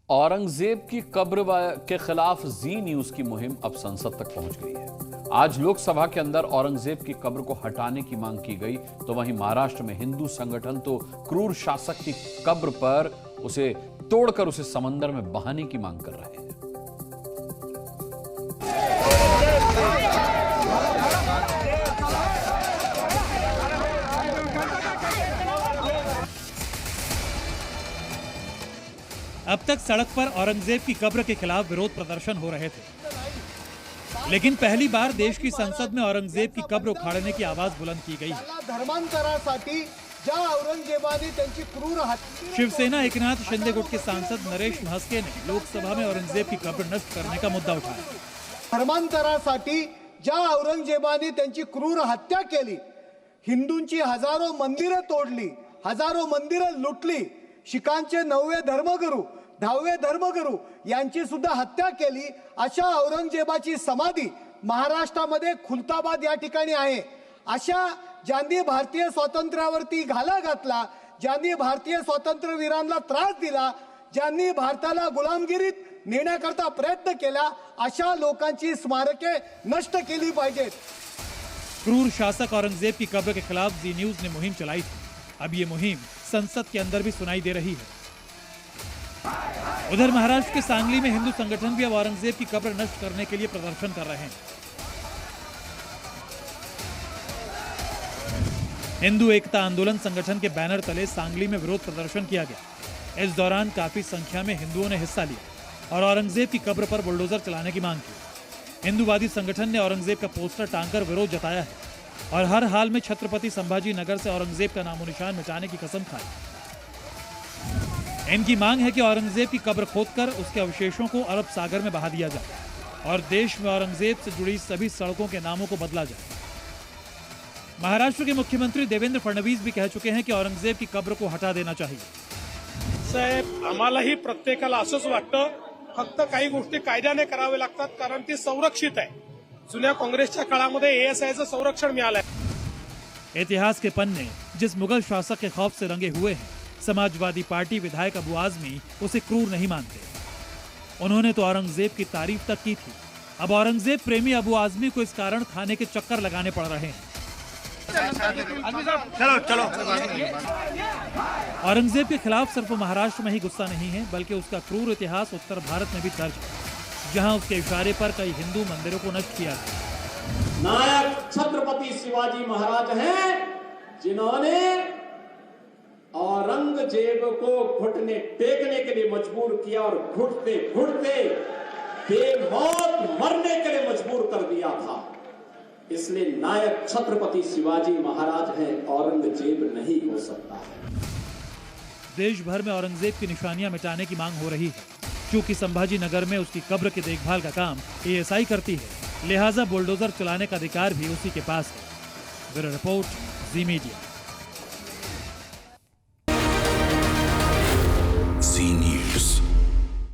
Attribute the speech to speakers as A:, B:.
A: औरंगजेब की कब्र के खिलाफ जी न्यूज की मुहिम अब संसद तक पहुंच गई है। आज लोकसभा के अंदर औरंगजेब की कब्र को हटाने की मांग की गई, तो वहीं महाराष्ट्र में हिंदू संगठन तो क्रूर शासक की कब्र पर उसे तोड़कर उसे समंदर में बहाने की मांग कर रहे हैं।
B: अब तक सड़क पर औरंगजेब की कब्र के खिलाफ विरोध प्रदर्शन हो रहे थे, लेकिन पहली बार देश की संसद में औरंगजेब की कब्र उखाड़ने की आवाज बुलंद की गई है।
C: धर्मांतरासाठी ज्या औरंगजेबाने त्यांची क्रूर हत्या
B: शिवसेना एकनाथ शिंदे गुट के सांसद नरेश म्हास्के ने लोकसभा में औरंगजेब की कब्र नष्ट करने का मुद्दा उठाया।
C: धर्मांतरासाठी ज्या औरंगजेबाने त्यांची क्रूर हत्या केली, हिंदूंची हजारो मंदिरे तोडली, हजारो मंदिरे लुटली, शिखांचे 9वे धर्मगुरू 10वे धर्मगुरू यांची सुद्धा हत्या केली, अशा औरंगजेबाची समाधी महाराष्ट्रामध्ये खुलताबाद या ठिकाणी आहे। अशा ज्यांनी भारतीय स्वातंत्र्यावरती घाला घातला, ज्यांनी भारतीय स्वातंत्र्यवीरांना त्रास दिला, ज्यांनी भारताला गुलामगिरीत नेण्याकरता प्रयत्न केला, अशा लोकांची स्मारके नष्ट केली पाहिजेत।
B: क्रूर शासक औरंगजेब की कब्र के खिलाफ जी न्यूज ने मुहिम चलाई थी। अब ये मुहिम संसद के अंदर भी सुनाई दे रही है। उधर महाराष्ट्र के सांगली में हिंदू संगठन भी अब औरंगजेब की कब्र नष्ट करने के लिए प्रदर्शन कर रहे हैं। हिंदू एकता आंदोलन संगठन के बैनर तले सांगली में विरोध प्रदर्शन किया गया। इस दौरान काफी संख्या में हिंदुओं ने हिस्सा लिया और औरंगजेब की कब्र पर बुलडोजर चलाने की मांग की। हिंदूवादी संगठन ने औरंगजेब का पोस्टर टांगकर विरोध जताया है और हर हाल में छत्रपति संभाजी नगर से औरंगजेब का नामो निशान मिटाने की कसम खाई। इनकी मांग है कि औरंगजेब की कब्र खोदकर उसके अवशेषों को अरब सागर में बहा दिया जाए और देश में औरंगजेब से जुड़ी सभी सड़कों के नामों को बदला जाए। महाराष्ट्र के मुख्यमंत्री देवेंद्र फडणवीस भी कह चुके हैं कि औरंगजेब की कब्र को हटा देना चाहिए।
D: साहेब, आम्हालाही प्रत्येकाला असंच वाटतं, फक्त काही गोष्टी कायद्याने करावे लागतात, कारण ती संरक्षित आहे। जुन्या काँग्रेसच्या काळामध्ये एएसआयचं संरक्षण मिळालंय।
B: इतिहास के पन्ने जिस मुगल शासक के खौफ से रंगे हुए हैं, समाजवादी पार्टी विधायक अबू आजमी उसे क्रूर नहीं मानते। उन्होंने तो औरंगजेब की तारीफ तक की थी। अब औरंगजेब प्रेमी अबू आजमी को इस कारण खाने के चक्कर लगाने पड़ रहे हैं।
D: चलो
B: औरंगजेब के खिलाफ सिर्फ महाराष्ट्र में ही गुस्सा नहीं है, बल्कि उसका क्रूर इतिहास उत्तर भारत में भी दर्ज है, जहां उसके इशारे पर कई हिंदू मंदिरों को नष्ट किया गया।
E: नायक छत्रपति शिवाजी महाराज हैं, जिन्होंने औरंगजेब को घुटने टेकने के लिए मजबूर किया और घुटते घुटते बेमौत मरने के लिए मजबूर कर दिया था। इसलिए नायक छत्रपति शिवाजी महाराज हैं, औरंगजेब नहीं हो सकता है।
B: देश भर में औरंगजेब की निशानियां मिटाने की मांग हो रही है। क्योंकि संभाजी नगर में उसकी कब्र की देखभाल का काम एएसआई करती है, लिहाजा बुलडोजर चलाने का अधिकार भी उसी के पास है। ब्यूरो रिपोर्ट, जी मीडिया।